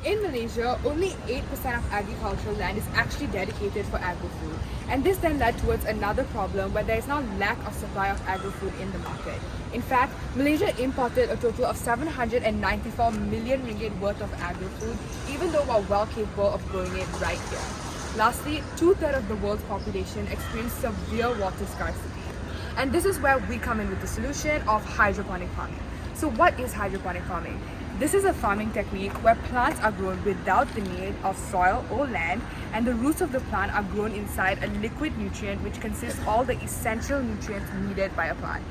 In Malaysia, only 8% of agricultural land is actually dedicated for agri-food. And this then led towards another problem where there is now lack of supply of agri-food in the market. In fact, Malaysia imported a total of 794 million ringgit worth of agri-food, even though we're well capable of growing it right here. Lastly, two-thirds of the world's population experience severe water scarcity. And this is where we come in with the solution of hydroponic farming. So what is hydroponic farming? This is a farming technique where plants are grown without the need of soil or land, and the roots of the plant are grown inside a liquid nutrient which consists all the essential nutrients needed by a plant.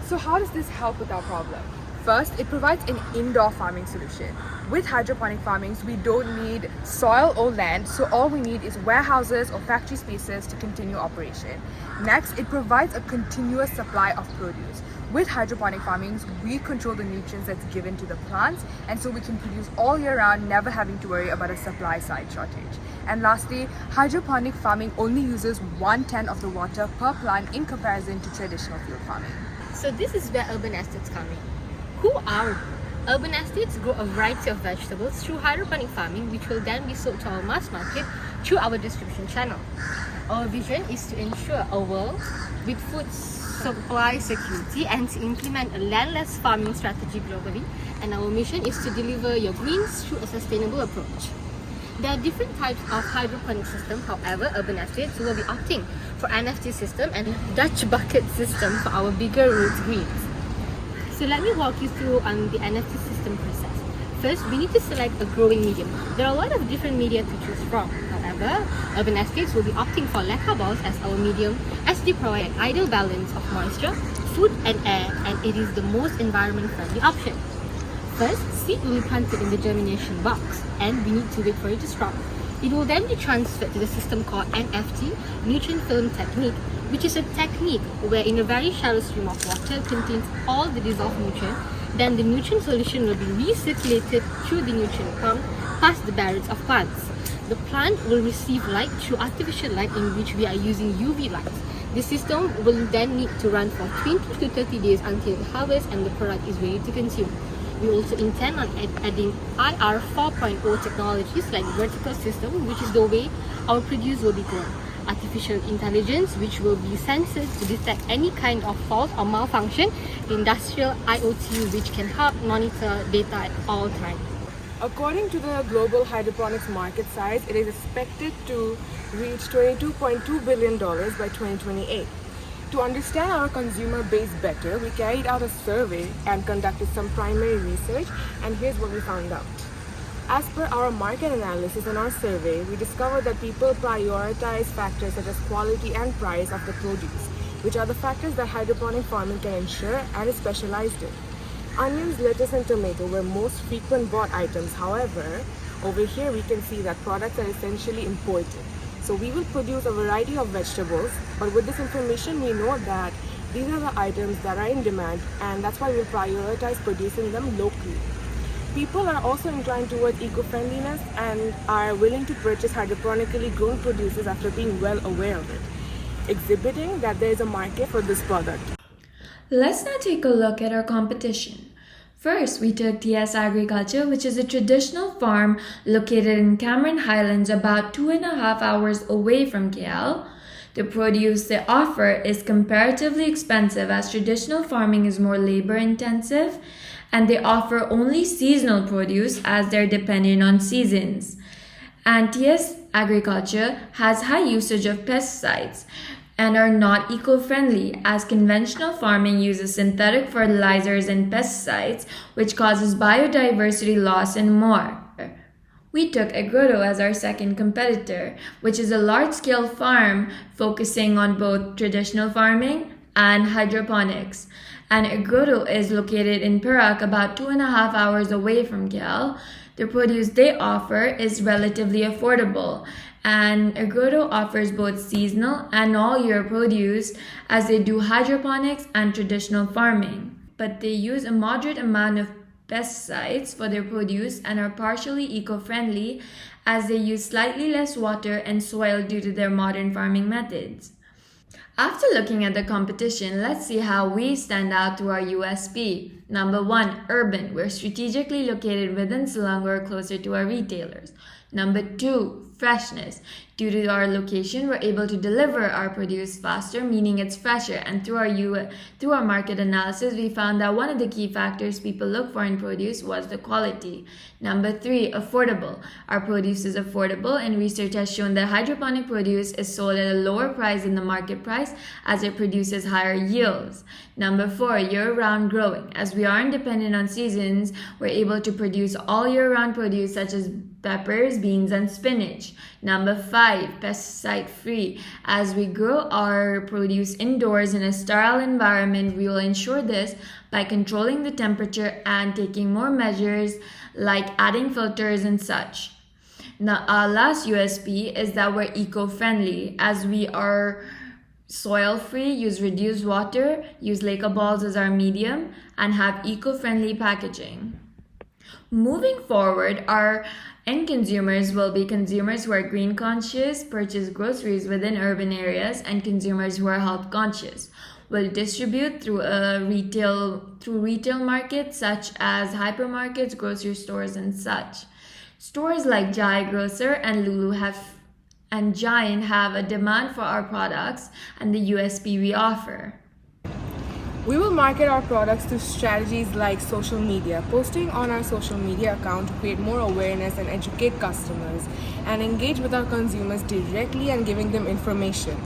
So how does this help with our problem? First, it provides an indoor farming solution. With hydroponic farmings, we don't need soil or land, so all we need is warehouses or factory spaces to continue operation. Next, it provides a continuous supply of produce. With hydroponic farmings, we control the nutrients that's given to the plants, and so we can produce all year round, never having to worry about a supply side shortage. And lastly, hydroponic farming only uses 1/10 of the water per plant in comparison to traditional field farming. So this is where urban estates come in. Who are we? Urban estates grow a variety of vegetables through hydroponic farming, which will then be sold to our mass market through our distribution channel. Our vision is to ensure a world with food supply security and to implement a landless farming strategy globally. And our mission is to deliver your greens through a sustainable approach. There are different types of hydroponic system. However, urban estates will be opting for NFT system and Dutch bucket system for our bigger roots greens. So let me walk you through the NFT system process. First, we need to select a growing medium. There are a lot of different media to choose from. However, urban estates will be opting for leca balls as our medium, as they provide an ideal balance of moisture, food and air, and it is the most environment-friendly option. First, seed will be planted in the germination box and we need to wait for it to sprout. It will then be transferred to the system called NFT, nutrient film technique, which is a technique where in a very shallow stream of water contains all the dissolved nutrient, then the nutrient solution will be recirculated through the nutrient pump past the barrels of plants. The plant will receive light through artificial light in which we are using UV lights. The system will then need to run for 20 to 30 days until the harvest and the product is ready to consume. We also intend on adding IR 4.0 technologies like vertical system, which is the way our produce will be grown. Artificial intelligence, which will be sensors to detect any kind of fault or malfunction. Industrial IoT, which can help monitor data at all times. According to the global hydroponics market size, it is expected to reach $22.2 billion by 2028. To understand our consumer base better, we carried out a survey and conducted some primary research, and here's what we found out. As per our market analysis and our survey, we discovered that people prioritize factors such as quality and price of the produce, which are the factors that hydroponic farming can ensure and is specialized in. Onions, lettuce and tomato were most frequent bought items. However, over here we can see that products are essentially imported. So we will produce a variety of vegetables, but with this information we know that these are the items that are in demand, and that's why we'll prioritize producing them locally. People are also inclined towards eco-friendliness and are willing to purchase hydroponically grown produces after being well aware of it, exhibiting that there is a market for this product. Let's now take a look at our competition. First, we took TS Agriculture, which is a traditional farm located in Cameron Highlands, about 2.5 hours away from KL. The produce they offer is comparatively expensive as traditional farming is more labor intensive, and they offer only seasonal produce as they're dependent on seasons. And TS Agriculture has high usage of pesticides and are not eco-friendly as conventional farming uses synthetic fertilizers and pesticides, which causes biodiversity loss and more. We took Agroto as our second competitor, which is a large-scale farm focusing on both traditional farming and hydroponics. And Agroto is located in Perak, about 2.5 hours away from KL. The produce they offer is relatively affordable, and Agroto offers both seasonal and all-year produce as they do hydroponics and traditional farming. But they use a moderate amount of pesticides for their produce and are partially eco-friendly as they use slightly less water and soil due to their modern farming methods. After looking at the competition, let's see how we stand out through our USP. Number 1, urban. We're strategically located within Selangor, closer to our retailers. Number 2, freshness. Due to our location, we're able to deliver our produce faster, meaning it's fresher. And through our market analysis, we found that one of the key factors people look for in produce was the quality. Number 3, affordable. Our produce is affordable, and research has shown that hydroponic produce is sold at a lower price than the market price as it produces higher yields. Number 4, year-round growing. As we aren't dependent on seasons, we're able to produce all year-round produce such as peppers, beans, and spinach. Number 5, pesticide-free. As we grow our produce indoors in a sterile environment, we will ensure this by controlling the temperature and taking more measures like adding filters and such. Now, our last USP is that we're eco-friendly, as we are soil-free, use reduced water, use Leica balls as our medium, and have eco-friendly packaging. Moving forward, our end consumers will be consumers who are green conscious, purchase groceries within urban areas, and consumers who are health conscious. We'll distribute through retail markets such as hypermarkets, grocery stores, and such. Stores like Jai Grocer and Lulu and Giant have a demand for our products and the USP we offer. We will market our products through strategies like social media, posting on our social media account to create more awareness and educate customers, and engage with our consumers directly and giving them information.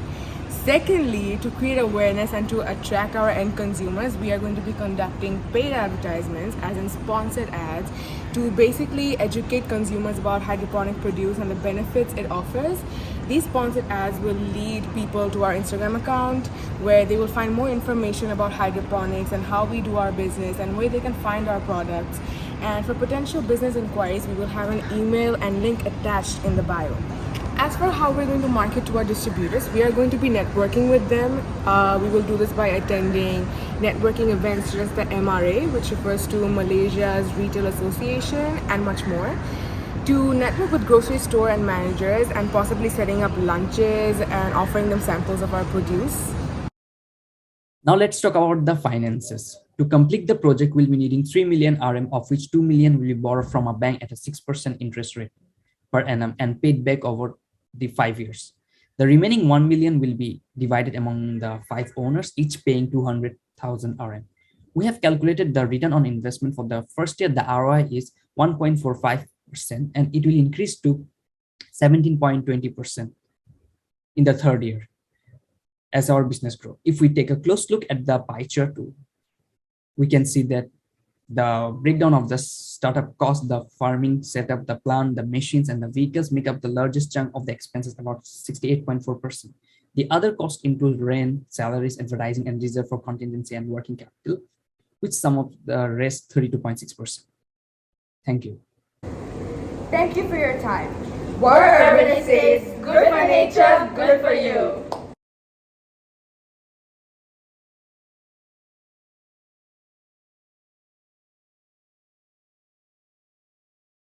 Secondly, to create awareness and to attract our end consumers, we are going to be conducting paid advertisements, as in sponsored ads, to basically educate consumers about hydroponic produce and the benefits it offers. These sponsored ads will lead people to our Instagram account, where they will find more information about hydroponics and how we do our business and where they can find our products. And for potential business inquiries, we will have an email and link attached in the bio. As for how we're going to market to our distributors, we are going to be networking with them. We will do this by attending networking events such as the MRA, which refers to Malaysia's Retail Association, and much more. To network with grocery store and managers, and possibly setting up lunches and offering them samples of our produce. Now let's talk about the finances. To complete the project, we'll be needing 3 million RM, of which 2 million will be borrowed from a bank at a 6% interest rate per annum and paid back over the 5 years. The remaining 1 million will be divided among the 5 owners, each paying 200,000 RM. We have calculated the return on investment for the first year. The ROI is 1.45%, and it will increase to 17.20% in the third year as our business grows. If we take a close look at the pie chart too, we can see that the breakdown of the startup cost, the farming setup, the plant, the machines, and the vehicles make up the largest chunk of the expenses, about 68.4%. The other costs include rent, salaries, advertising, and reserve for contingency and working capital, which sum up the rest 32.6%. Thank you. Thank you for your time. Water Urban Estates, good for nature, good for you.